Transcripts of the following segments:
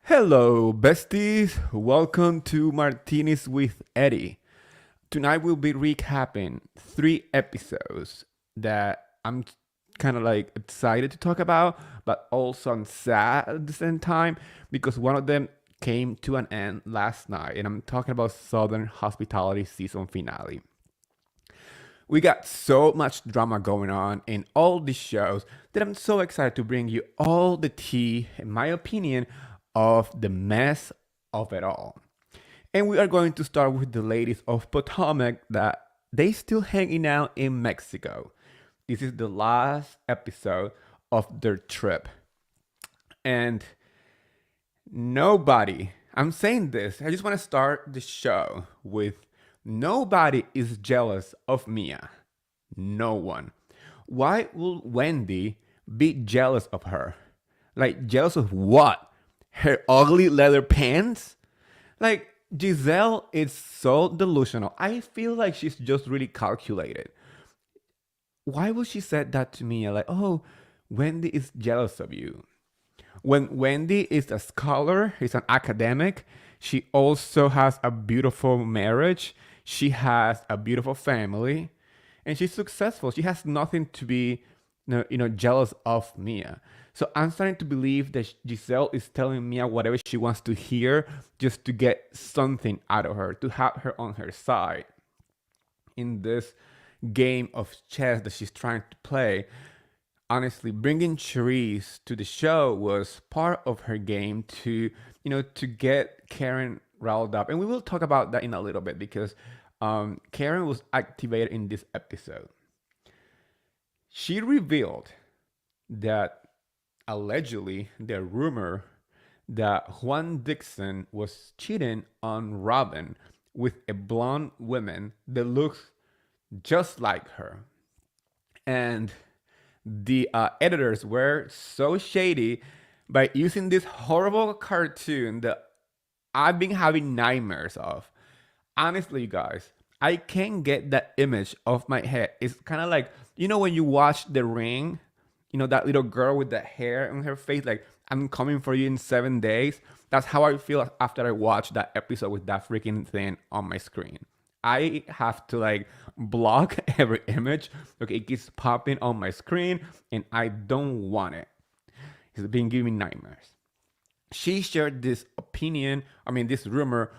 Hello, besties. Welcome to Martinis with Eddie. Tonight we'll be recapping three episodes that I'm kind of like excited to talk about, but also I'm sad at the same time because one of them came to an end last night, and I'm talking about Southern Hospitality season finale. We got so much drama going on in all these shows that I'm so excited to bring you all the tea, in my opinion, of the mess of it all. And we are going to start with the ladies of Potomac that they still hanging out in Mexico. This is the last episode of their trip. And nobody, I'm saying this, I just want to start the show with nobody is jealous of Mia. No one. Why will Wendy be jealous of her? Like, jealous of what? Her ugly leather pants? Like, Giselle is so delusional. I feel like she's just really calculated. Why would she say that to me? Like, oh, Wendy is jealous of you. When Wendy is a scholar, is an academic, she also has a beautiful marriage. She has a beautiful family, and she's successful. She has nothing to be, jealous of Mia. So I'm starting to believe that Giselle is telling Mia whatever she wants to hear just to get something out of her, to have her on her side in this game of chess that she's trying to play. Honestly, bringing Cherise to the show was part of her game to, to get Karen riled up. And we will talk about that in a little bit because Karen was activated in this episode. She revealed that allegedly the rumor that Juan Dixon was cheating on Robin with a blonde woman that looks just like her. And the editors were so shady by using this horrible cartoon that I've been having nightmares of. Honestly, you guys, I can't get that image off my head. It's kind of like, when you watch The Ring, that little girl with the hair on her face, like, I'm coming for you in 7 days. That's how I feel after I watch that episode with that freaking thing on my screen. I have to like block every image. Okay, it keeps popping on my screen and I don't want it. It's been giving me nightmares. She shared this opinion, this rumor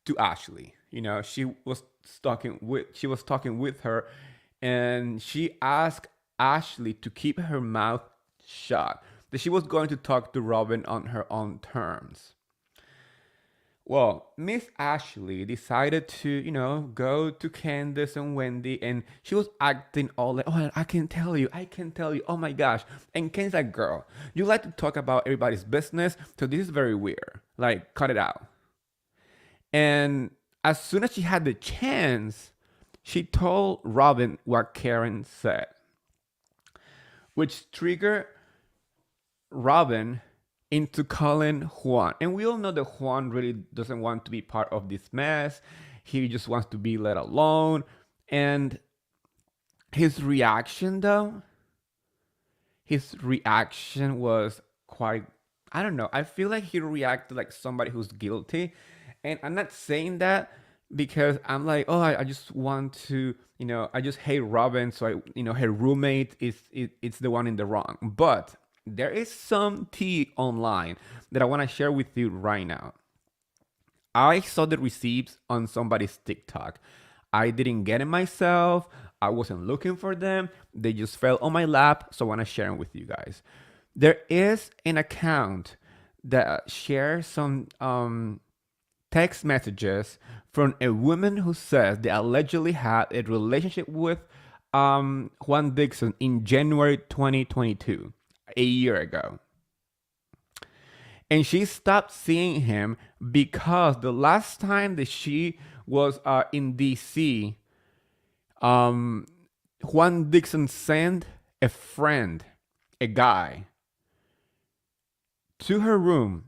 to Ashley. She was talking with her, and she asked Ashley to keep her mouth shut. That she was going to talk to Robin on her own terms. Well, Miss Ashley decided to, go to Candace and Wendy, and she was acting all like, oh, I can tell you, oh my gosh. And Candace's like, girl, you like to talk about everybody's business, so this is very weird. Like, cut it out. And as soon as she had the chance, she told Robin what Karen said, which triggered Robin into calling Juan. And we all know that Juan really doesn't want to be part of this mess. He just wants to be let alone. And his reaction, though, was quite, I don't know. I feel like he reacted like somebody who's guilty. And I'm not saying that because I'm like, oh, I just want to, I just hate Robin. So her roommate it's the one in the wrong. But there is some tea online that I want to share with you right now. I saw the receipts on somebody's TikTok. I didn't get it myself. I wasn't looking for them. They just fell on my lap. So I want to share them with you guys. There is an account that shares some text messages from a woman who says they allegedly had a relationship with Juan Dixon in January 2022, a year ago. And she stopped seeing him because the last time that she was in DC, Juan Dixon sent a friend, a guy, to her room.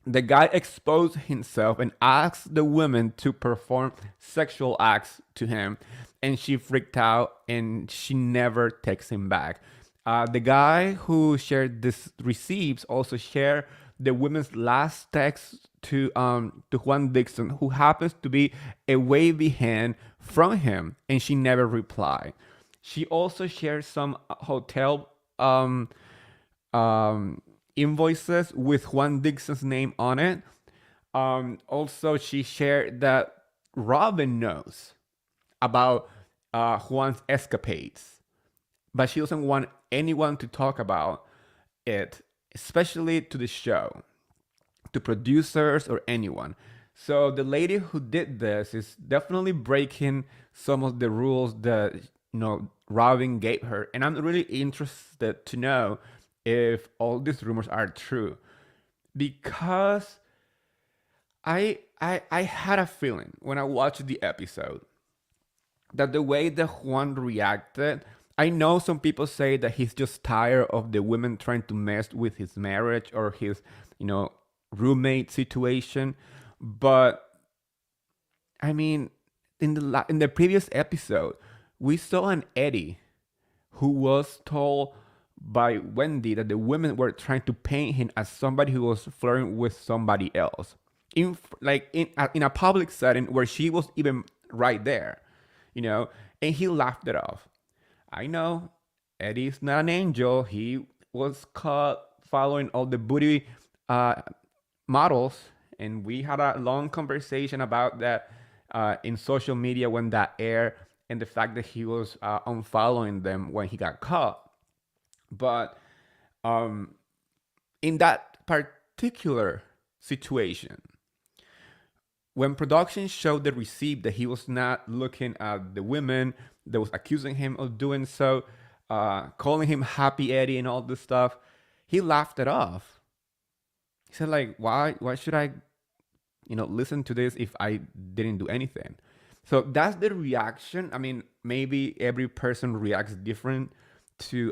The guy exposed himself and asked the woman to perform sexual acts to him, and she freaked out and she never texts him back. The guy who shared these receipts also shared the woman's last text to Juan Dixon, who happens to be a wavy hand from him, and she never replied. She also shared some hotel um, invoices with Juan Dixon's name on it. Also, she shared that Robin knows about Juan's escapades, but she doesn't want anyone to talk about it, especially to the show, to producers or anyone. So the lady who did this is definitely breaking some of the rules that Robin gave her, and I'm really interested to know if all these rumors are true, because I had a feeling when I watched the episode that the way that Juan reacted, I know some people say that he's just tired of the women trying to mess with his marriage or his, roommate situation, but I mean, in the previous episode, we saw an Eddie who was told by Wendy that the women were trying to paint him as somebody who was flirting with somebody else in a public setting where she was even right there, and he laughed it off. I know Eddie's not an angel. He was caught following all the booty models, and we had a long conversation about that in social media when that aired, and the fact that he was unfollowing them when he got caught. But in that particular situation, when production showed the receipt that he was not looking at the women that was accusing him of doing so, calling him Happy Eddie and all this stuff, he laughed it off. He said, like, why should I, listen to this if I didn't do anything? So that's the reaction. I mean, maybe every person reacts different to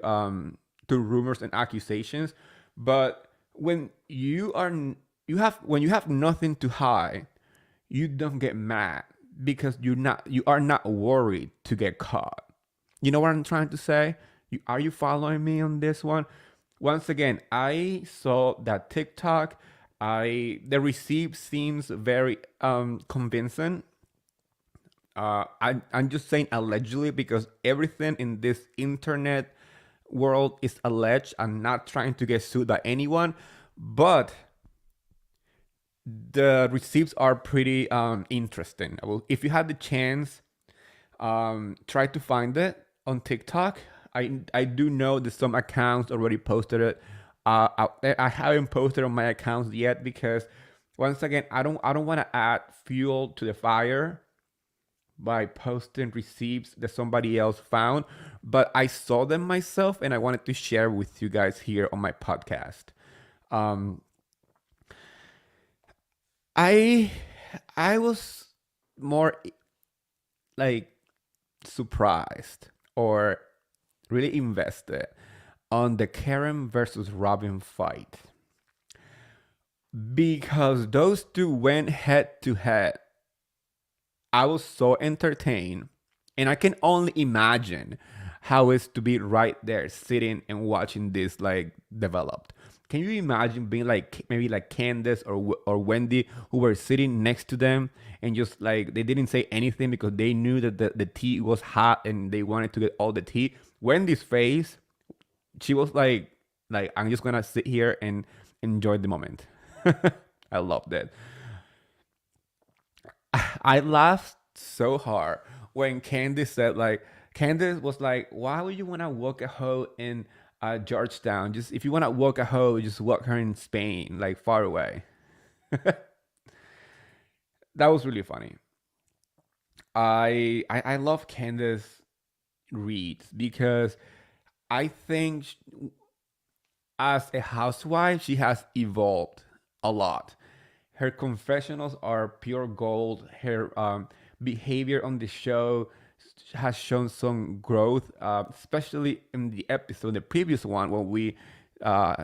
rumors and accusations, but when you have nothing to hide, you don't get mad because you are not worried to get caught. You know what I'm trying to say? Are you following me on this one? Once again, I saw that TikTok. The receipt seems very convincing. I'm just saying allegedly because everything in this internet world is alleged. I'm not trying to get sued by anyone, but the receipts are pretty interesting. If you had the chance, try to find it on TikTok. I do know that some accounts already posted it out there. I haven't posted on my accounts yet because once again, I don't want to add fuel to the fire by posting receipts that somebody else found, but I saw them myself and I wanted to share with you guys here on my podcast. Um, I I was more like surprised or really invested on the Karen versus Robin fight because those two went head to head. I was so entertained, and I can only imagine how it's to be right there sitting and watching this like developed. Can you imagine being like maybe like Candace or Wendy who were sitting next to them and just like they didn't say anything because they knew that the tea was hot and they wanted to get all the tea. Wendy's face, she was like I'm just gonna sit here and enjoy the moment. I loved it. I laughed so hard when Candace said like Candace was like, "Why would you want to walk a hoe in Georgetown? Just if you want to walk a hoe, just walk her in Spain, like far away." That was really funny. I love Candace reads because I think as a housewife she has evolved a lot. Her confessionals are pure gold. Her behavior on the show has shown some growth, especially in the episode, the previous one, when we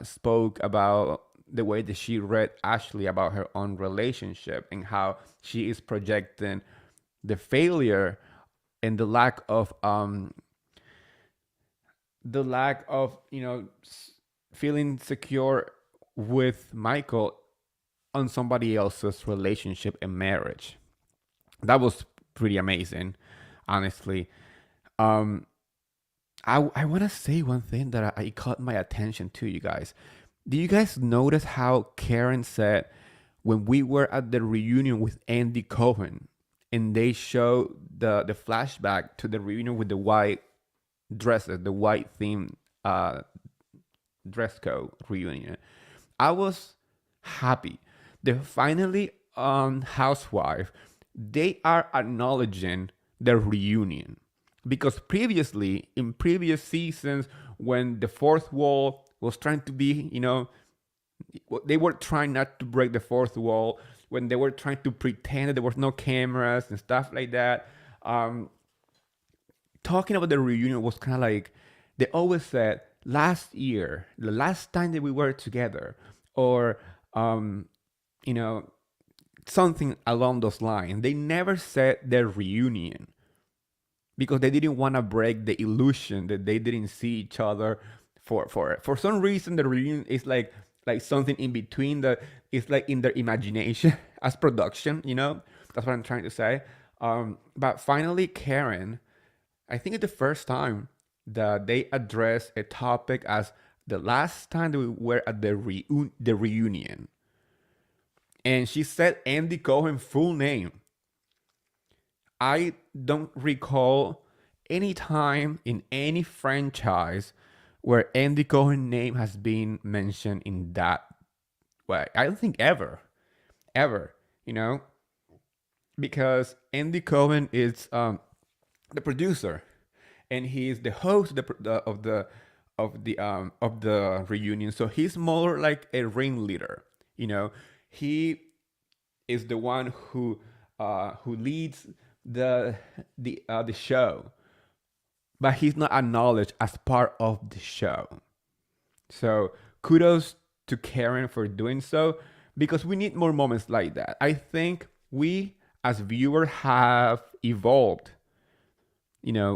spoke about the way that she read Ashley about her own relationship and how she is projecting the failure and the lack of feeling secure with Michael on somebody else's relationship and marriage. That was pretty amazing, honestly. Um, I want to say one thing that I caught my attention to, you guys. Do you guys notice how Karen said when we were at the reunion with Andy Cohen and they show the flashback to the reunion with the white dresses, the white theme uh, dress code reunion? I was happy. They finally on Housewife, they are acknowledging the reunion. Because previously, in previous seasons, when the fourth wall was trying to be, they were trying not to break the fourth wall, when they were trying to pretend that there was no cameras and stuff like that. Um, Talking about the reunion was kind of like they always said last year, the last time that we were together, or you know, something along those lines. They never said their reunion because they didn't want to break the illusion that they didn't see each other for some reason. The reunion is like something in between. The It's like in their imagination as production. That's what I'm trying to say. But finally, Karen, I think it's the first time that they address a topic as the last time that we were at the reunion. And she said Andy Cohen's full name. I don't recall any time in any franchise where Andy Cohen's name has been mentioned in that way. I don't think ever, you know, because Andy Cohen is the producer, and he is the host of the reunion. So he's more like a ringleader. He is the one who leads the show, but he's not acknowledged as part of the show. So kudos to Karen for doing so, because we need more moments like that. I think we as viewers have evolved.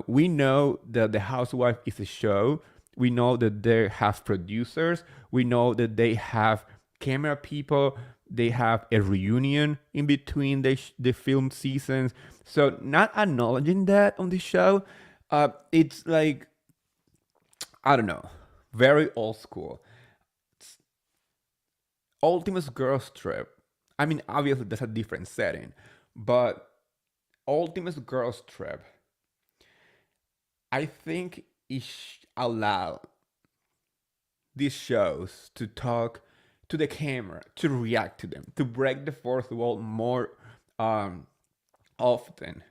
We know that The Housewife is a show. We know that they have producers. We know that they have camera people. They have a reunion in between the film seasons. So not acknowledging that on the show, it's like, I don't know, very old school. Ultimate Girls Trip. I mean, obviously that's a different setting, but Ultimate Girls Trip, I think it allowed these shows to talk to the camera, to react to them, to break the fourth wall more often.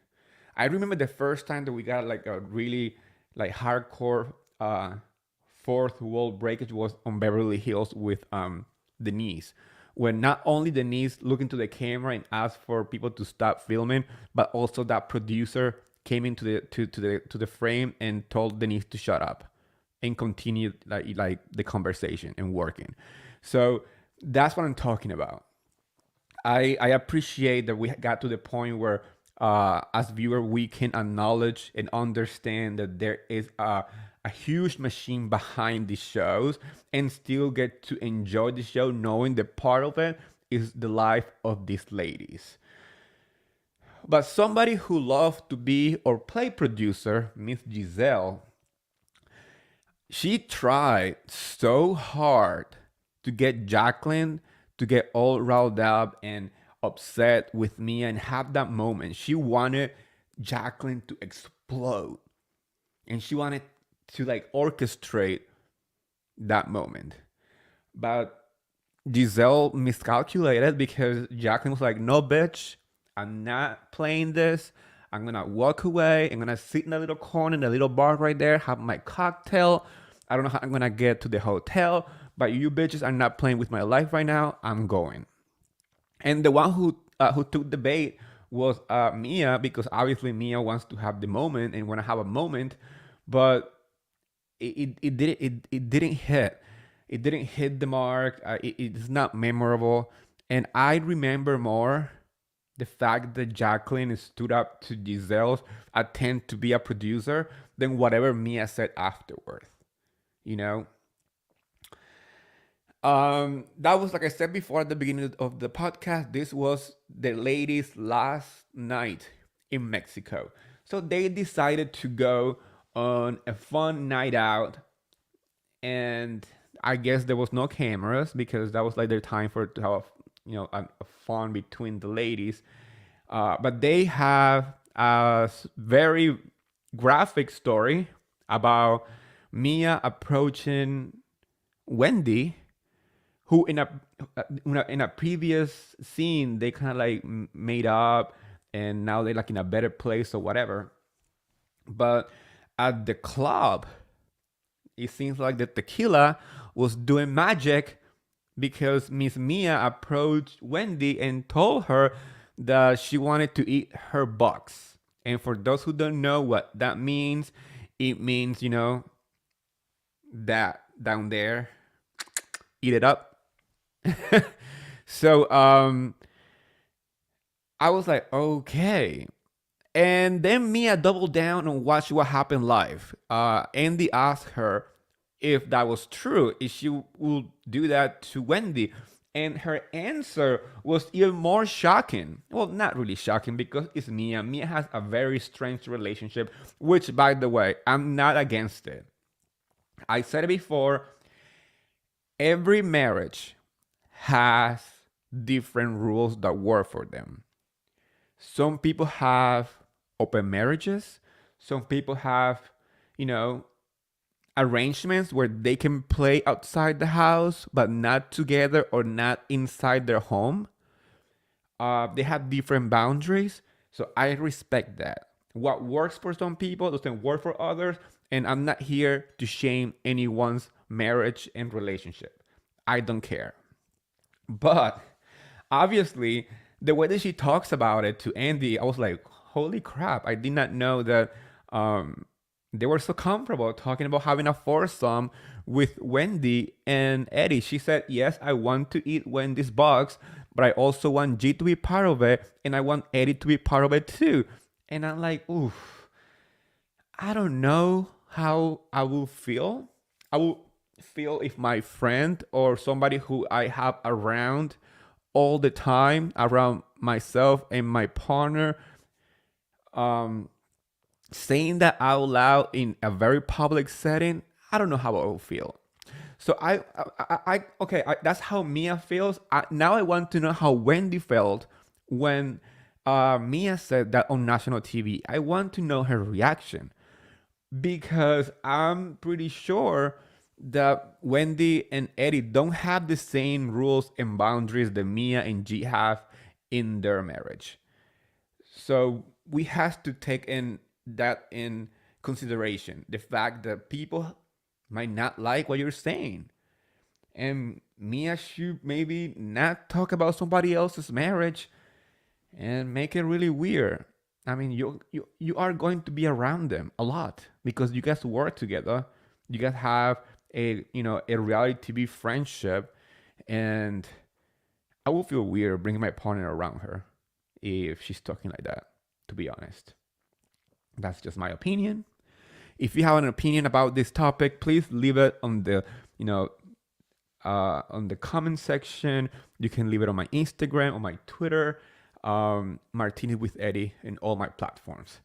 I remember the first time that we got like a really like hardcore fourth wall breakage was on Beverly Hills with Denise, when not only Denise looked into the camera and asked for people to stop filming, but also that producer came into the frame and told Denise to shut up and continue like the conversation and working. So that's what I'm talking about. I appreciate that we got to the point where as viewer we can acknowledge and understand that there is a huge machine behind these shows and still get to enjoy the show knowing that part of it is the life of these ladies. But somebody who loved to be or play producer, Miss Giselle, she tried so hard to get Jacqueline to get all riled up and upset with me and have that moment. She wanted Jacqueline to explode, and she wanted to like orchestrate that moment. But Giselle miscalculated because Jacqueline was like, no, bitch, I'm not playing this. I'm gonna walk away. I'm gonna sit in a little corner in a little bar right there, have my cocktail. I don't know how I'm gonna get to the hotel, but you bitches are not playing with my life right now. I'm going. And the one who took the bait was Mia, because obviously Mia wants to have the moment and want to have a moment, but it didn't hit. It didn't hit the mark. It's not memorable. And I remember more the fact that Jacqueline stood up to Giselle's attempt to be a producer than whatever Mia said afterwards. You know, That was like I said before at the beginning of the podcast. This was the ladies' last night in Mexico, so they decided to go on a fun night out, and I guess there was no cameras because that was like their time for to have a fun between the ladies. But they have a very graphic story about Mia approaching Wendy, who in a previous scene they kind of like made up, and now they're like in a better place or whatever. But at the club, it seems like the tequila was doing magic because Miss Mia approached Wendy and told her that she wanted to eat her box. And for those who don't know what that means, it means, that down there, eat it up. So I was like, okay. And then Mia doubled down and watched what happened live. Andy asked her if that was true, if she would do that to Wendy. And her answer was even more shocking. Well, not really shocking because it's Mia. Mia has a very strange relationship, which, by the way, I'm not against it. I said it before, every marriage has different rules that work for them. Some people have open marriages. Some people have, you know, arrangements where they can play outside the house but not together or not inside their home. They have different boundaries. So I respect that. What works for some people doesn't work for others. And I'm not here to shame anyone's marriage and relationship. I don't care. But obviously, the way that she talks about it to Andy, I was like, holy crap, I did not know that they were so comfortable talking about having a foursome with Wendy and Eddie. She said, yes, I want to eat Wendy's box, but I also want G to be part of it, and I want Eddie to be part of it too. And I'm like, oof, I don't know how I will feel. I will feel if my friend or somebody who I have around all the time, around myself and my partner, um, saying that out loud in a very public setting, I don't know how I will feel. So okay, that's how Mia feels. Now I want to know how Wendy felt when Mia said that on national TV. I want to know her reaction because I'm pretty sure that Wendy and Eddie don't have the same rules and boundaries that Mia and G have in their marriage. So we have to take in consideration the fact that people might not like what you're saying. And Mia should maybe not talk about somebody else's marriage and make it really weird. I mean, you are going to be around them a lot because you guys work together. You guys have a reality TV friendship, and I will feel weird bringing my partner around her if she's talking like that. To be honest, that's just my opinion. If you have an opinion about this topic, please leave it on the on the comment section. You can leave it on my Instagram, on my Twitter, Martini with Eddie, and all my platforms.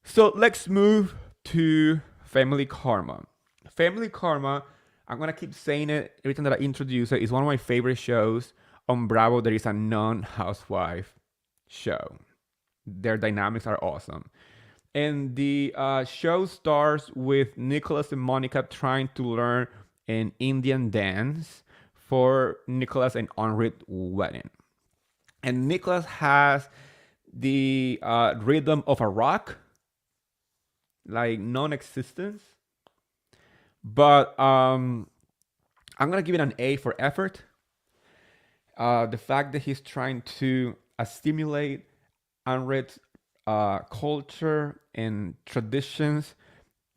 So let's move to Family Karma. Family Karma, I'm gonna keep saying it every time that I introduce it. It's one of my favorite shows on Bravo. There is a non-housewife show. Their dynamics are awesome. And the show starts with Nicholas and Monica trying to learn an Indian dance for Nicholas and Amrit wedding. And Nicholas has the rhythm of a rock, like non-existence. But I'm gonna give it an A for effort. The fact that he's trying to stimulate Amrit's culture and traditions,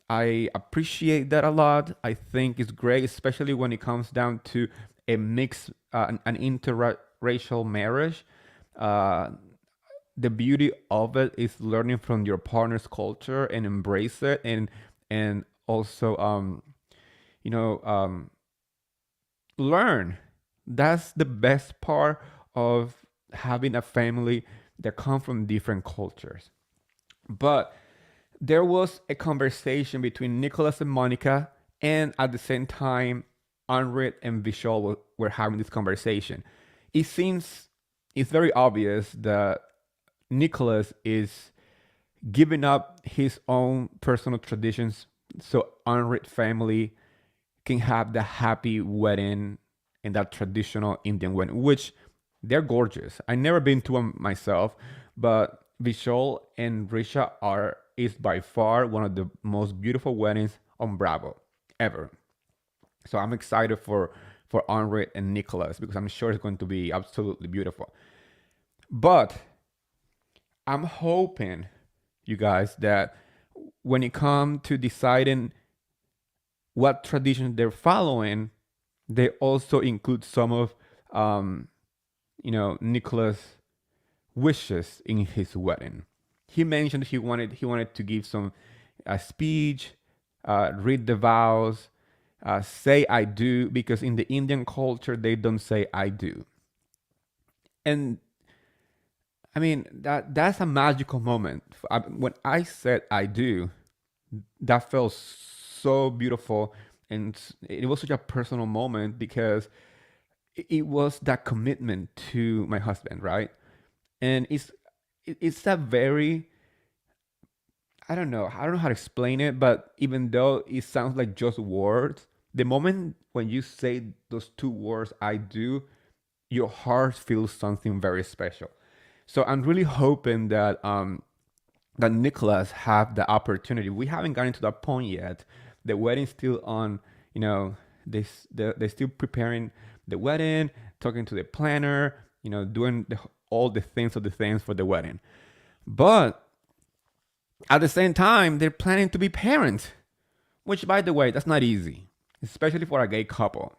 I appreciate that a lot. I think it's great, especially when it comes down to a mix, an interracial marriage. Uh, the beauty of it is learning from your partner's culture and embrace it, and also you know um, learn. That's the best part of having a family that come from different cultures. But there was a conversation between Nicholas and Monica, and at the same time, Amrit and Vishal were having this conversation. It seems it's very obvious that Nicholas is giving up his own personal traditions so Amrit family can have the happy wedding and that traditional Indian wedding, which they're gorgeous. I never been to them myself, but Vishal and Risha are is by far one of the most beautiful weddings on Bravo ever. So I'm excited for Henri and Nicholas because I'm sure it's going to be absolutely beautiful. But I'm hoping, you guys, that when it comes to deciding what tradition they're following, they also include some of Nicholas' wishes in his wedding. He mentioned he wanted to give some speech, read the vows, say I do, because in the Indian culture they don't say I do. And I mean that's a magical moment. When I said I do, that felt so beautiful, and it was such a personal moment because it was that commitment to my husband, right? And it's a very, I don't know how to explain it, but even though it sounds like just words, the moment when you say those two words, I do, your heart feels something very special. So I'm really hoping that Nicholas have the opportunity. We haven't gotten to that point yet. The wedding's still on, you know, they're still preparing the wedding, talking to the planner, doing all the things of the things for the wedding. But at the same time, they're planning to be parents, which, by the way, that's not easy, especially for a gay couple.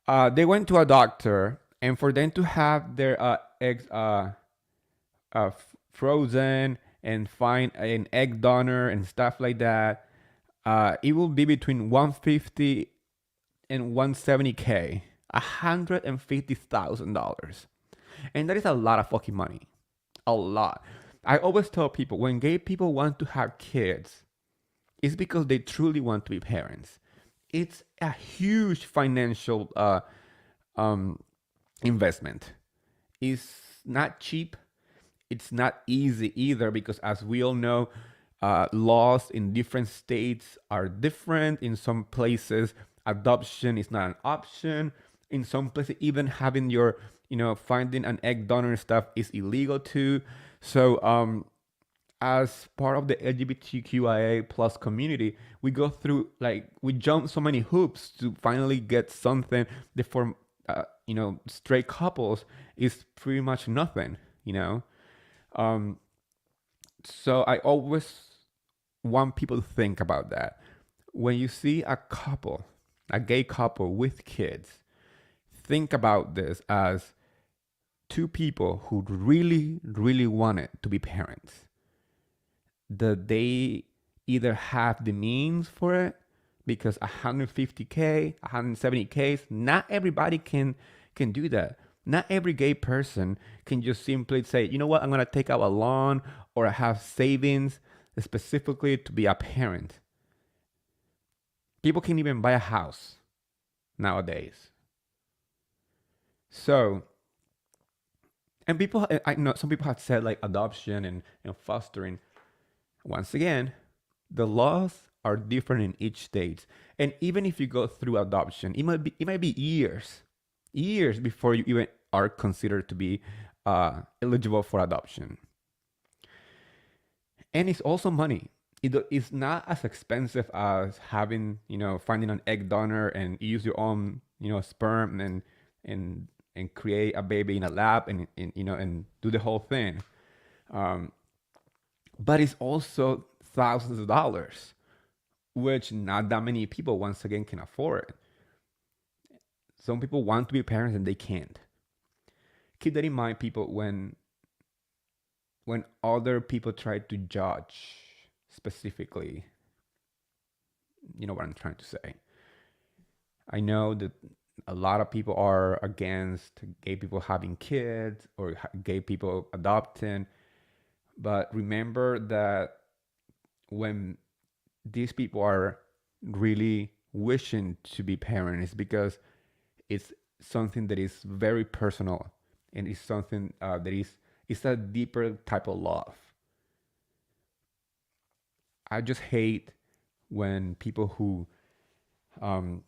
They went to a doctor, and for them to have their eggs frozen and find an egg donor and stuff like that, it will be between 150 and 170K, $150,000, and that is a lot of fucking money, a lot. I always tell people when gay people want to have kids, it's because they truly want to be parents. It's a huge financial um, investment. It's not cheap. It's not easy either because, as we all know, laws in different states are different. In some places, adoption is not an option. In some places, even having your, finding an egg donor and stuff is illegal too. So, as part of the LGBTQIA plus community, we go through, like, we jump so many hoops to finally get something that for straight couples is pretty much nothing. Um, so I always want people to think about that. When you see a couple, a gay couple with kids, think about this as two people who really, really wanted to be parents. That they either have the means for it, because 150K, 170K, not everybody can do that. Not every gay person can just simply say, you know what, I'm gonna take out a loan or have savings specifically to be a parent. People can't even buy a house nowadays. So, and people, I know some people have said like adoption and fostering. Once again, the laws are different in each state, and even if you go through adoption, it might be years before you even are considered to be eligible for adoption. And it's also money. It's not as expensive as having, finding an egg donor and use your own, sperm and create a baby in a lab and do the whole thing. Um, but it's also thousands of dollars, which not that many people once again can afford. Some people want to be parents and they can't. Keep that in mind, people, when other people try to judge specifically, you know what I'm trying to say. I know that a lot of people are against gay people having kids or gay people adopting, but remember that when these people are really wishing to be parents, because it's something that is very personal, and it's something that is it's a deeper type of love. I just hate when people um,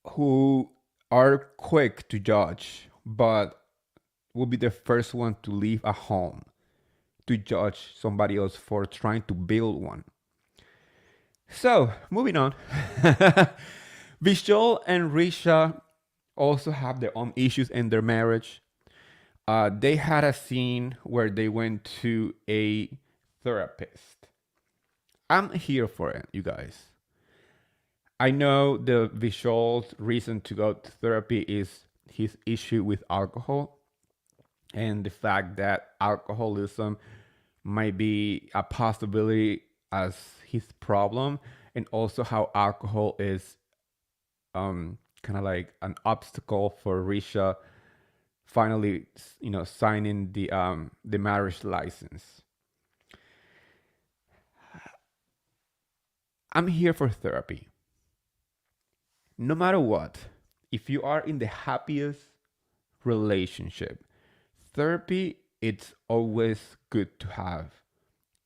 who are quick to judge, but will be the first one to leave a home to judge somebody else for trying to build one. So, moving on. Vishal and Risha also have their own issues in their marriage. They had a scene where they went to a therapist. I'm here for it, you guys. I know the Vishal's reason to go to therapy is his issue with alcohol and the fact that alcoholism might be a possibility as his problem, and also how alcohol is kind of like an obstacle for Risha finally, signing the marriage license. I'm here for therapy. No matter what, if you are in the happiest relationship, therapy it's always good to have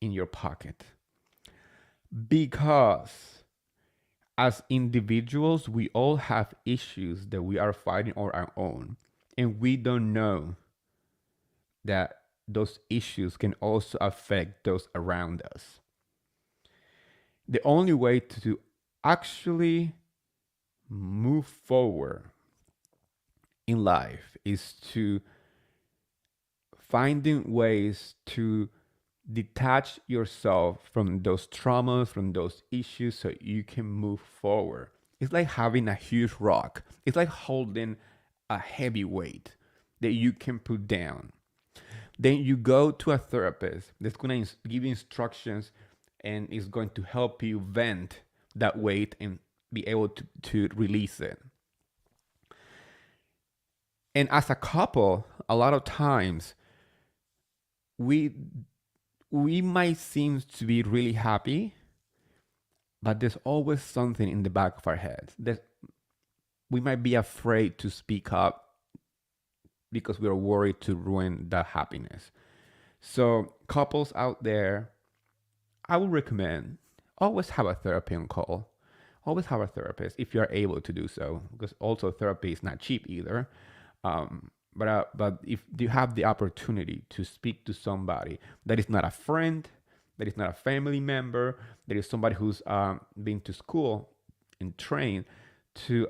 in your pocket, because as individuals we all have issues that we are fighting on our own, and we don't know that those issues can also affect those around us. The only way to actually move forward in life is to finding ways to detach yourself from those traumas, from those issues, so you can move forward. It's like having a huge rock, it's like holding a heavy weight that you can put down. Then you go to a therapist that's going to give you instructions and is going to help you vent that weight and be able to release it. And as a couple, a lot of times we we might seem to be really happy, but there's always something in the back of our heads that we might be afraid to speak up because we are worried to ruin that happiness. So, couples out there, I would recommend always have a therapy on call. Always have a therapist if you are able to do so, because also therapy is not cheap either. But if you have the opportunity to speak to somebody that is not a friend, that is not a family member, that is somebody who's been to school and trained to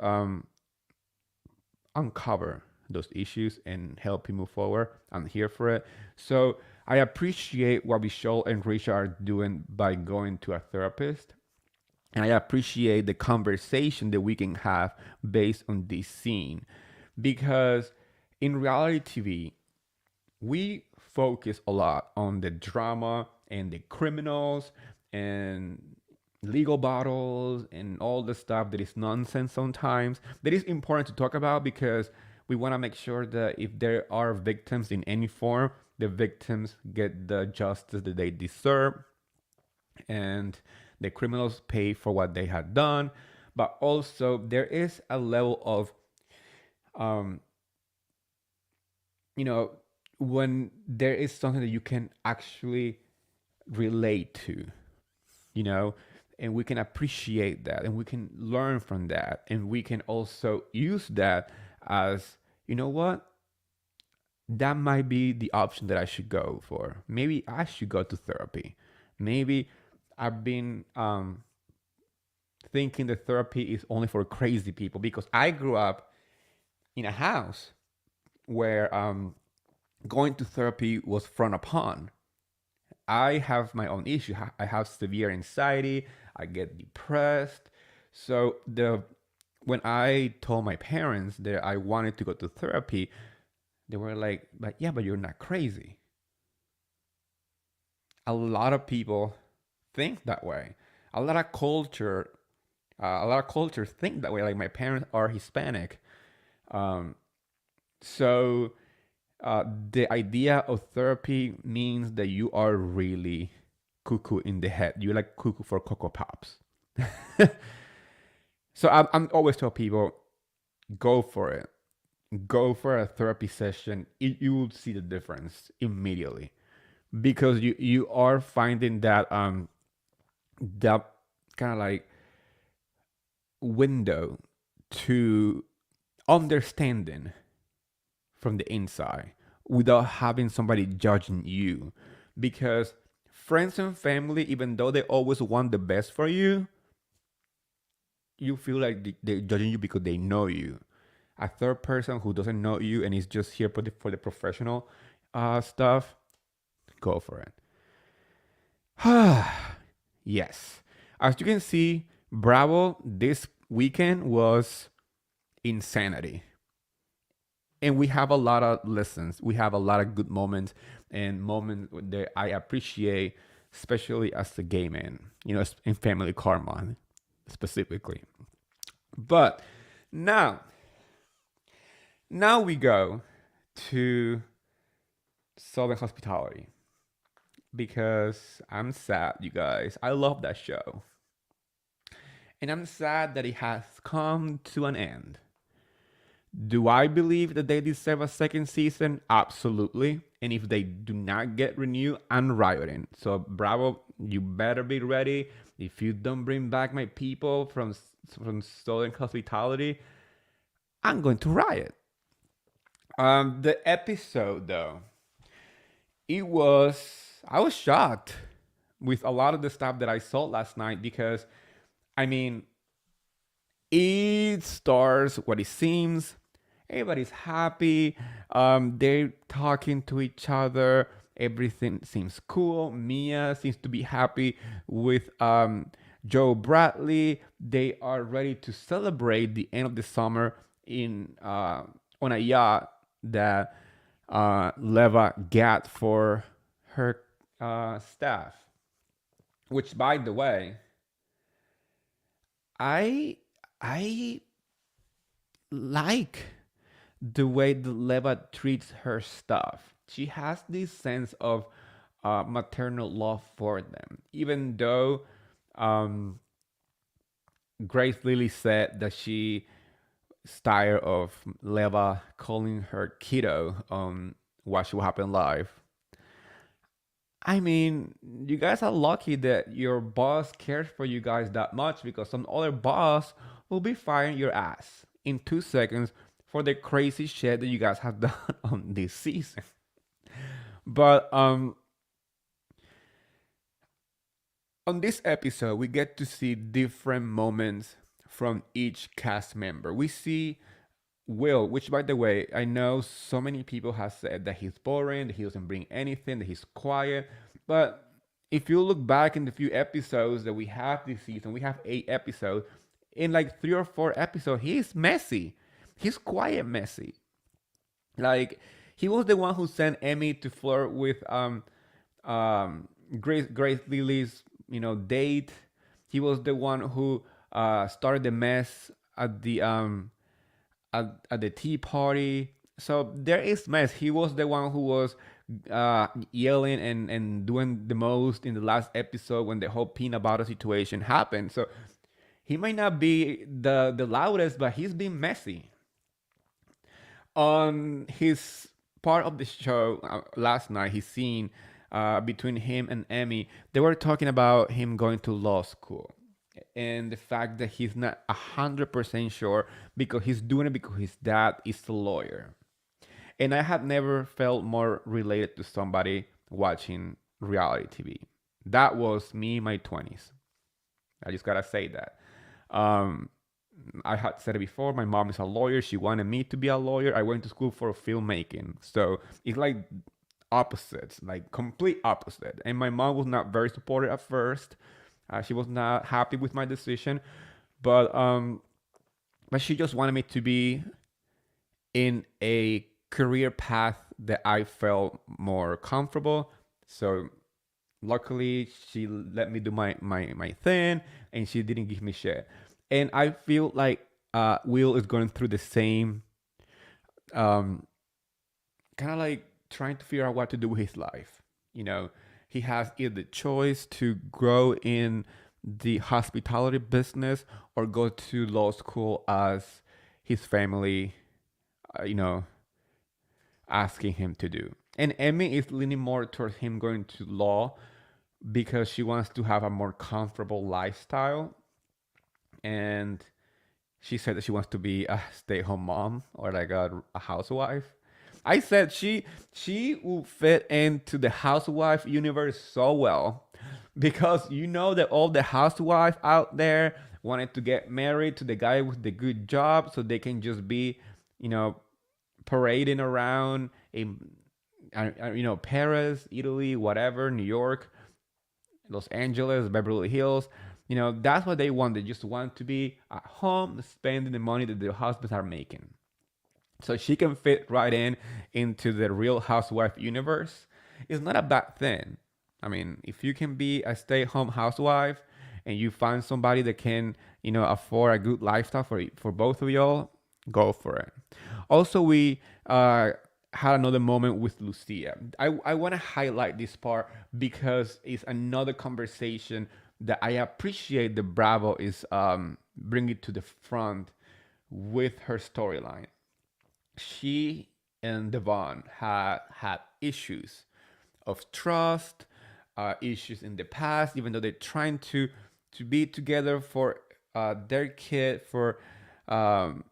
uncover those issues and help you move forward, I'm here for it. So I appreciate what Vishal and Risha are doing by going to a therapist. And I appreciate the conversation that we can have based on this scene. Because in reality TV, we focus a lot on the drama and the criminals and legal battles and all the stuff that is nonsense sometimes. That is important to talk about because we want to make sure that if there are victims in any form, the victims get the justice that they deserve and the criminals pay for what they had done. But also, there is a level of, um, you know, when there is something that you can actually relate to, you know, and we can appreciate that and we can learn from that. And we can also use that as, you know what, that might be the option that I should go for. Maybe I should go to therapy. Maybe I've been thinking that therapy is only for crazy people because I grew up in a house where going to therapy was frowned upon. I have my own issue. I have severe anxiety. I get depressed. So the when I told my parents that I wanted to go to therapy, they were like, "But yeah, but you're not crazy." A lot of people think that way. A lot of culture A lot of cultures think that way. Like my parents are Hispanic, um, so the idea of therapy means that you are really cuckoo in the head. You're like cuckoo for Cocoa Pops. So I'm always tell people, go for it. Go for a therapy session. You will see the difference immediately because you are finding that kind of like window to understanding from the inside without having somebody judging you. Because friends and family, even though they always want the best for you, you feel like they're judging you because they know you. A third person who doesn't know you and is just here for the professional stuff, go for it. Yes. As you can see, Bravo this weekend was insanity. And we have a lot of lessons. We have a lot of good moments and moments that I appreciate, especially as a gay man, in family karma specifically. But now, now we go to Southern Hospitality because I'm sad, you guys. I love that show. And I'm sad that it has come to an end. Do I believe that they deserve a second season? Absolutely. And if they do not get renewed, I'm rioting. So, Bravo, you better be ready. If you don't bring back my people from Southern Hospitality, I'm going to riot. The episode, though, I was shocked with a lot of the stuff that I saw last night because, I mean, it stars what it seems. Everybody's happy. They're talking to each other. Everything seems cool. Mia seems to be happy with Joe Bradley. They are ready to celebrate the end of the summer in on a yacht that Leva got for her staff. Which, by the way, I I like the way the Leva treats her stuff. She has this sense of maternal love for them, even though um, Grace Lily said that she is tired of Leva calling her kiddo on What Should Happen Live. I mean, you guys are lucky that your boss cares for you guys that much because some other boss will be firing your ass in 2 seconds for the crazy shit that you guys have done on this season. But on this episode, we get to see different moments from each cast member. We see Will, which by the way, I know so many people have said that he's boring, that he doesn't bring anything, that he's quiet. But if you look back in the few episodes that we have this season, we have 8 episodes. In like 3 or 4 episodes, he's messy. He's quiet messy. Like he was the one who sent Emmy to flirt with Grace Lily's date. He was the one who started the mess at the tea party. So there is mess. He was the one who was yelling and doing the most in the last episode when the whole peanut butter situation happened. So he might not be the loudest, but he's been messy. On his part of the show last night, he's seen between him and Emmy, they were talking about him going to law school and the fact that he's not 100% sure because he's doing it because his dad is a lawyer. And I had never felt more related to somebody watching reality TV. That was me in my 20s. I just gotta say that. Um, I had said it before. My mom is a lawyer. She wanted me to be a lawyer. I went to school for filmmaking. So it's like opposites, like complete opposite. And my mom was not very supportive at first. She was not happy with my decision, but she just wanted me to be in a career path that I felt more comfortable. So luckily, she let me do my thing, and she didn't give me shit. And I feel like Will is going through the same, um, kind of like trying to figure out what to do with his life. You know, he has either the choice to grow in the hospitality business or go to law school as his family, you know, asking him to do. And Emmy is leaning more towards him going to law because she wants to have a more comfortable lifestyle. And she said that she wants to be a stay-at-home mom or like a housewife. I said she will fit into the housewife universe so well because you know that all the housewives out there wanted to get married to the guy with the good job so they can just be, you know, parading around in, you know, Paris, Italy, whatever, New York, Los Angeles, Beverly Hills. You know, that's what they want. They just want to be at home spending the money that their husbands are making. So she can fit right in into the real housewife universe. It's not a bad thing. I mean, if you can be a stay-at-home housewife and you find somebody that can, you know, afford a good lifestyle for both of y'all, go for it. Also, we had another moment with Lucia. I want to highlight this part because it's another conversation that I appreciate the Bravo is bringing to the front with her storyline. She and Devon had issues of trust, issues in the past, even though they're trying to be together for their kid. For um,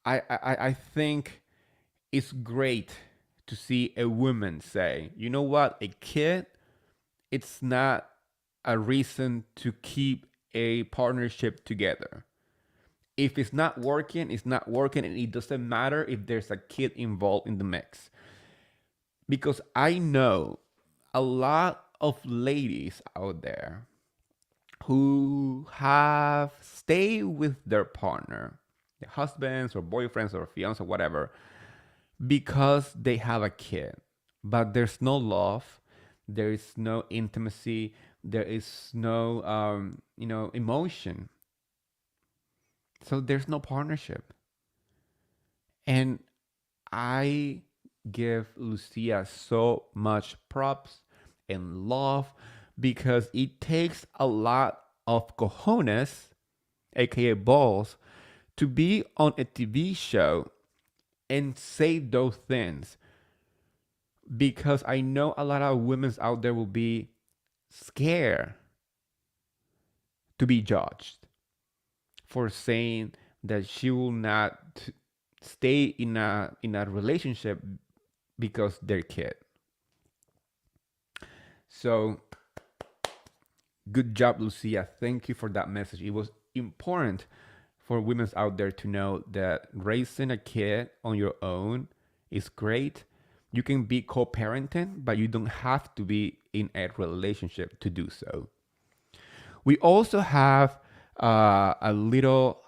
I think it's great to see a woman say, you know what, a kid, it's not a reason to keep a partnership together. If it's not working, it's not working, and it doesn't matter if there's a kid involved in the mix. Because I know a lot of ladies out there who have stayed with their partner, their husbands or boyfriends or fiance or whatever, because they have a kid. But there's no love, there is no intimacy, there is no you know, emotion. So there's no partnership. And I give Lucia so much props and love because it takes a lot of cojones, aka balls, to be on a TV show and say those things. Because I know a lot of women out there will be scared to be judged for saying that she will not stay in a relationship because they're kid. So good job, Lucia. Thank you for that message. It was important for women out there to know that raising a kid on your own is great. You can be co-parenting, but you don't have to be in a relationship to do so. We also have a little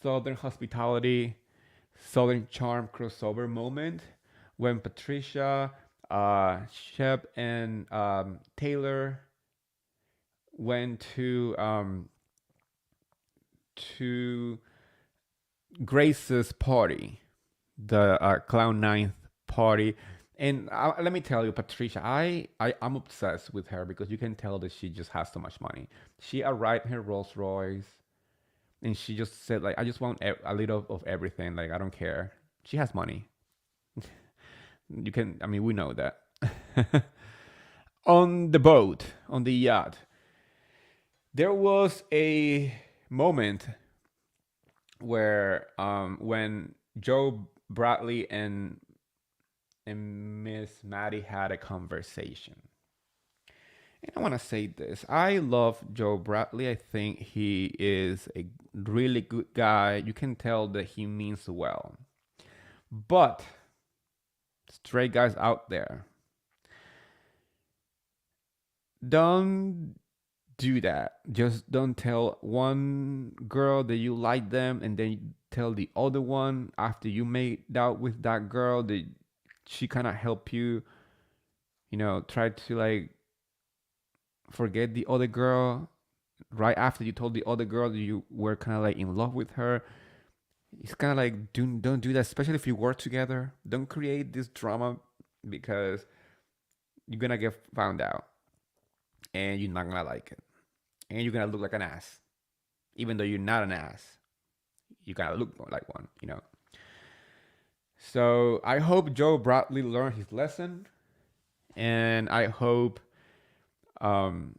Southern hospitality, Southern charm crossover moment when Patricia, Shep, and Taylor went to Grace's party, the Clown Ninth party. And let me tell you, Patricia, I'm obsessed with her because you can tell that she just has so much money. She arrived in her Rolls Royce, and she just said like, I just want a little of everything. Like I don't care. She has money. You can. I mean, we know that. On the boat, on the yacht, there was a moment where when Joe Bradley and Miss Maddie had a conversation. And I want to say this. I love Joe Bradley. I think he is a really good guy. You can tell that he means well. But straight guys out there, don't do that. Just don't tell one girl that you like them and then tell the other one after you made out with that girl that she kind of help you, you know, try to like forget the other girl. right after you told the other girl that you were kind of like in love with her. It's kind of like, don't do that, especially if you work together. Don't create this drama because you're gonna get found out and you're not gonna like it, and you're gonna look like an ass, even though you're not an ass. You gotta look like one, you know. So I hope Joe Bradley learned his lesson, and I hope um,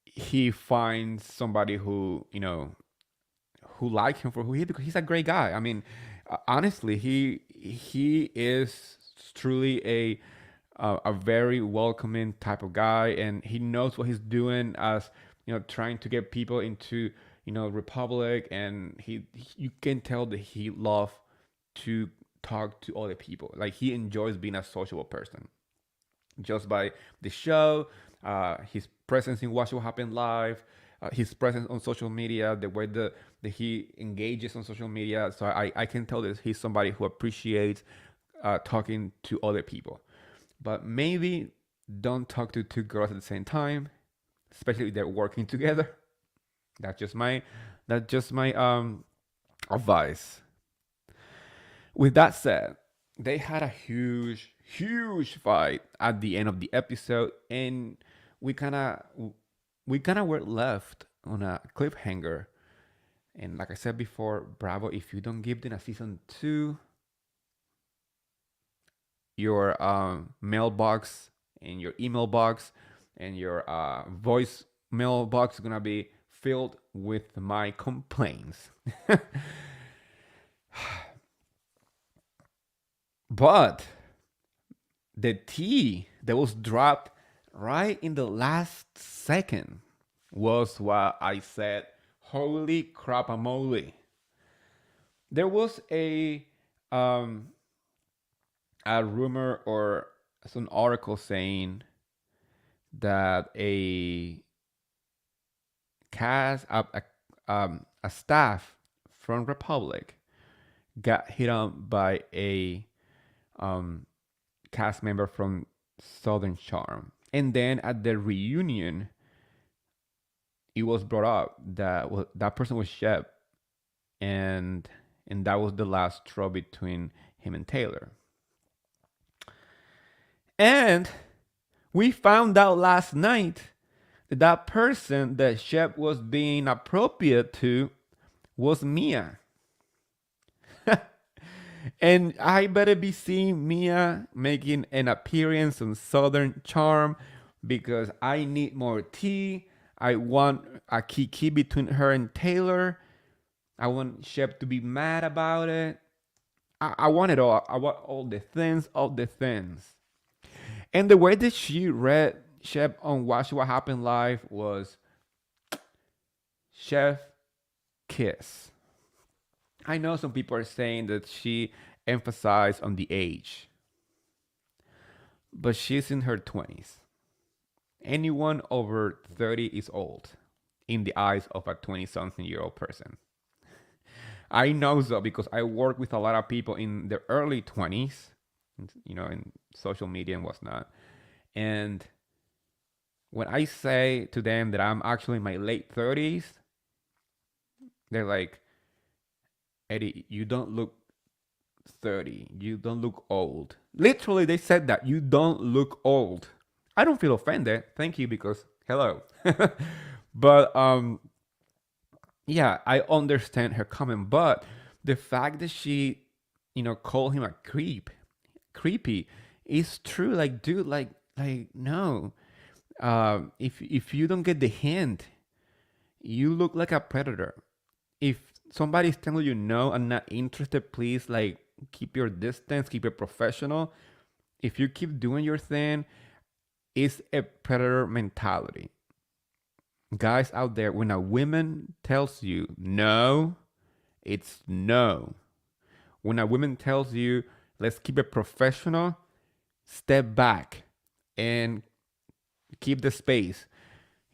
he finds somebody who who like him for who he is, because he's a great guy. I mean, honestly, he is truly a very welcoming type of guy, and he knows what he's doing as trying to get people into Republic, and you can tell that he loves to talk to other people. Like he enjoys being a sociable person just by the show, his presence in Watch What Happened Live, his presence on social media, the way that he engages on social media. So I can tell that he's somebody who appreciates talking to other people. But maybe don't talk to two girls at the same time, especially if they're working together. That's just my advice. With that said, they had a huge fight at the end of the episode, and we kind of we kind of were left on a cliffhanger. And like I said before, Bravo, if you don't give them a season 2, your mailbox and your email box and your voice mailbox is gonna be filled with my complaints. But the tea that was dropped right in the last second was what I said. Holy crapamole! There was a rumor or some article saying that a staff from Republic got hit on by a cast member from Southern Charm, and then at the reunion, it was brought up that that person was Shep, and that was the last straw between him and Taylor. And we found out last night that that person that Shep was being appropriate to was Mia. And I better be seeing Mia making an appearance on Southern Charm, because I need more tea. I want a kiki between her and Taylor. I want Shep to be mad about it. I want it all. I want all the things, all the things. And the way that she read Shep on Watch What Happened Live was Chef Kiss. I know some people are saying that she emphasized on the age, but she's in her 20s. Anyone over 30 is old in the eyes of a 20-something-year-old person. I know so because I work with a lot of people in their early 20s, in social media and whatnot. And when I say to them that I'm actually in my late 30s, they're like, Eddie, you don't look 30. You don't look old. Literally, they said that. You don't look old. I don't feel offended. Thank you, because hello. But yeah, I understand her comment. But the fact that she, called him a creepy, is true. Like, dude, like no. If you don't get the hint, you look like a predator. If somebody's telling you no, I'm not interested, please, like, keep your distance, keep it professional. If you keep doing your thing, it's a predator mentality. Guys out there, when a woman tells you no, it's no. When a woman tells you, let's keep it professional, step back and keep the space.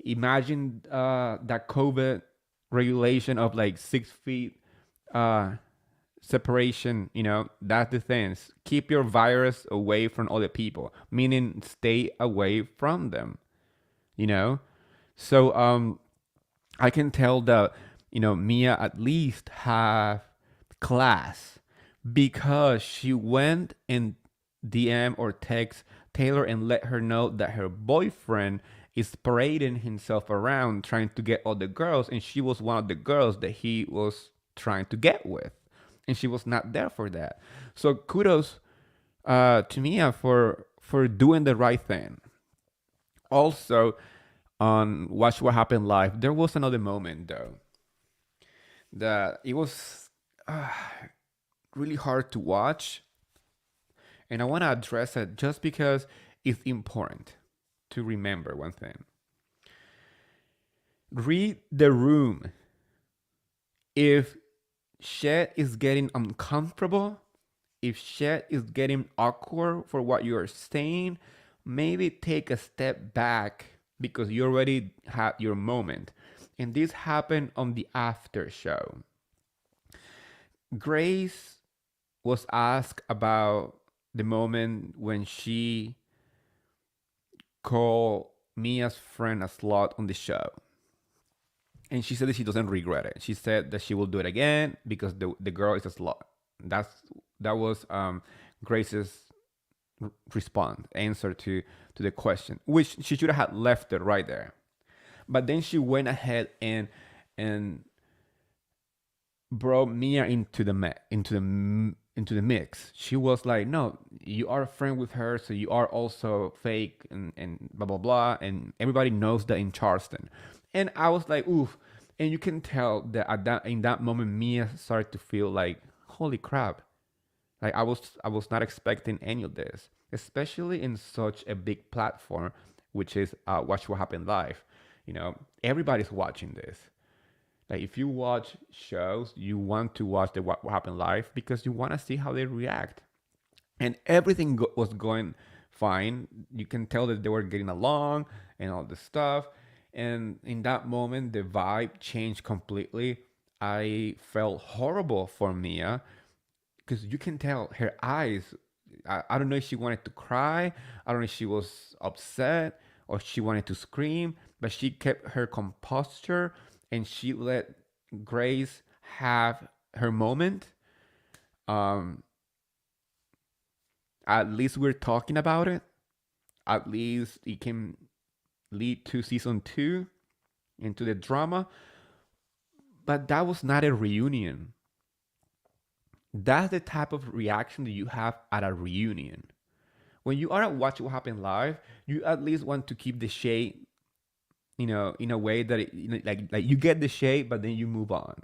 Imagine that COVID regulation of like 6 feet separation. That's the thing. Keep your virus away from other people, meaning stay away from them. So I can tell that Mia at least have class because she went and DM or text Taylor and let her know that her boyfriend is parading himself around trying to get all the girls, and she was one of the girls that he was trying to get with, and she was not there for that. So kudos to Mia for doing the right thing. Also, on Watch What Happened Live, there was another moment though that it was uh, really hard to watch, and I want to address it just because it's important to remember one thing. Read the room. If shit is getting uncomfortable, if shit is getting awkward for what you're saying, maybe take a step back because you already had your moment. And this happened on the after show. Grace was asked about the moment when she called Mia's friend a slut on the show. And she said that she doesn't regret it. She said that she will do it again because the girl is a slut. That's that was Grace's response answer to the question, which she should have left it right there. But then she went ahead and brought Mia into the mix. She was like, "No, you are a friend with her, so you are also fake and blah blah blah." And everybody knows that in Charleston. And I was like, "Oof!" And you can tell that in that moment, Mia started to feel like, "Holy crap!" Like I was not expecting any of this, especially in such a big platform, which is Watch What Happened Live. Everybody's watching this. Like if you watch shows, you want to watch the What Happened Live because you want to see how they react. And everything was going fine. You can tell that they were getting along and all this stuff. And in that moment, the vibe changed completely. I felt horrible for Mia because you can tell her eyes. I don't know if she wanted to cry. I don't know if she was upset or she wanted to scream, but she kept her composure and she let Grace have her moment. Um, at least we're talking about it. At least it can lead to season two into the drama. But that was not a reunion. That's the type of reaction that you have at a reunion. When you are at Watch What Happened Live, you at least want to keep the shade, in a way that like you get the shade, but then you move on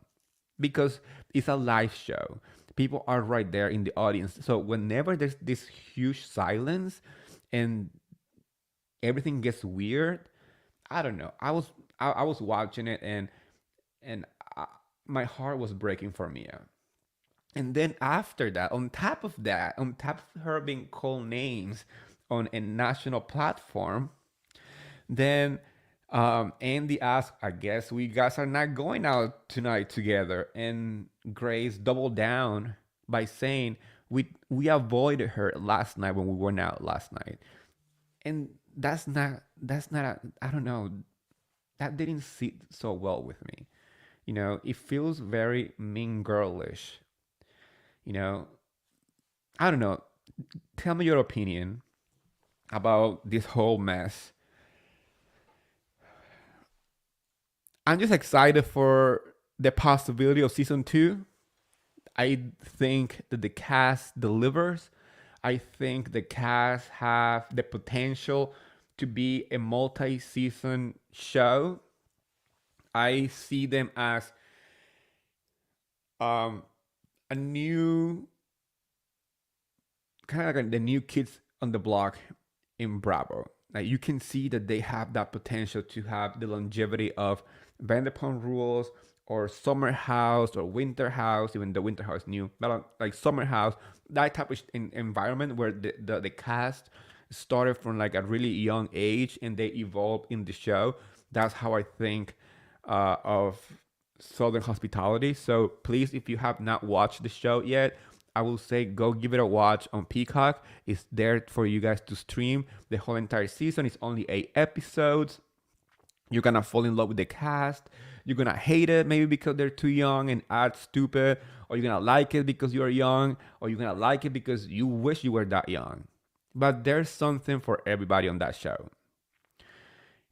because it's a live show. People are right there in the audience. So whenever there's this huge silence and everything gets weird, I don't know. I was watching it and I, my heart was breaking for Mia. And then after that, on top of her being called names on a national platform, then Andy asked, I guess we guys are not going out tonight together. And Grace doubled down by saying, we avoided her last night when we went out last night. And I don't know, that didn't sit so well with me. It feels very mean girlish. You know, I don't know. Tell me your opinion about this whole mess. I'm just excited for the possibility of season two. I think that the cast delivers. I think the cast have the potential to be a multi-season show. I see them as um, a new kind of like the new kids on the block in Bravo. Like you can see that they have that potential to have the longevity of Vanderpump Rules or Summer House or Winter House, even the Winter House new, but like Summer House, that type of environment where the cast started from like a really young age and they evolved in the show. That's how I think of Southern Hospitality. So please, if you have not watched the show yet, I will say go give it a watch on Peacock. It's there for you guys to stream the whole entire season. It's only 8 episodes. You're gonna fall in love with the cast. You're gonna hate it maybe because they're too young and act stupid, or you're gonna like it because you're young, or you're gonna like it because you wish you were that young. But there's something for everybody on that show.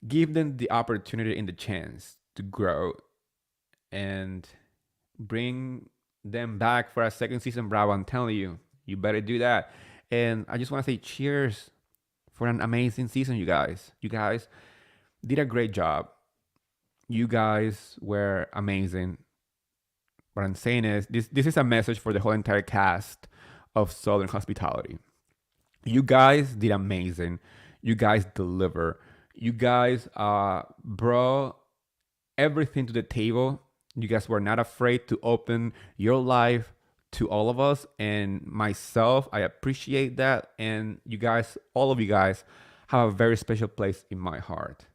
Give them the opportunity and the chance to grow and bring them back for a second season. Bravo, I'm telling you, you better do that. And I just want to say cheers for an amazing season, you guys. You guys did a great job. You guys were amazing. What I'm saying is this is a message for the whole entire cast of Southern Hospitality. You guys did amazing. You guys deliver. You guys brought everything to the table. You guys were not afraid to open your life to all of us and myself. I appreciate that. And you guys, all of you guys, have a very special place in my heart.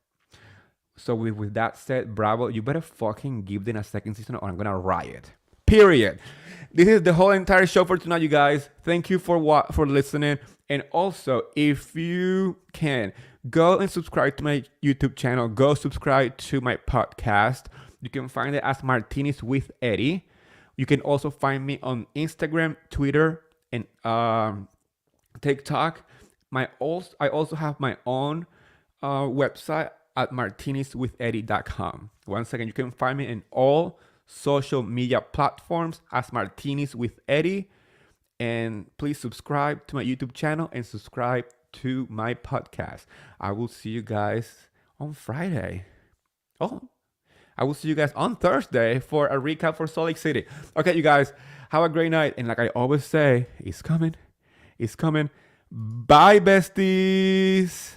So with that said, Bravo, you better fucking give them a second season or I'm gonna riot. Period. This is the whole entire show for tonight, you guys. Thank you for listening. And also, if you can, go and subscribe to my YouTube channel. Go subscribe to my podcast. You can find it as Martinis with Eddie. You can also find me on Instagram, Twitter, and TikTok. I also have my own website at martiniswitheddie.com. Once again, you can find me in all social media platforms as Martinis with Eddie. And please subscribe to my YouTube channel and subscribe to my podcast. I will see you guys on Friday. Oh, I will see you guys on Thursday for a recap for Salt Lake City. Okay, you guys, have a great night. And like I always say, it's coming. It's coming. Bye, besties.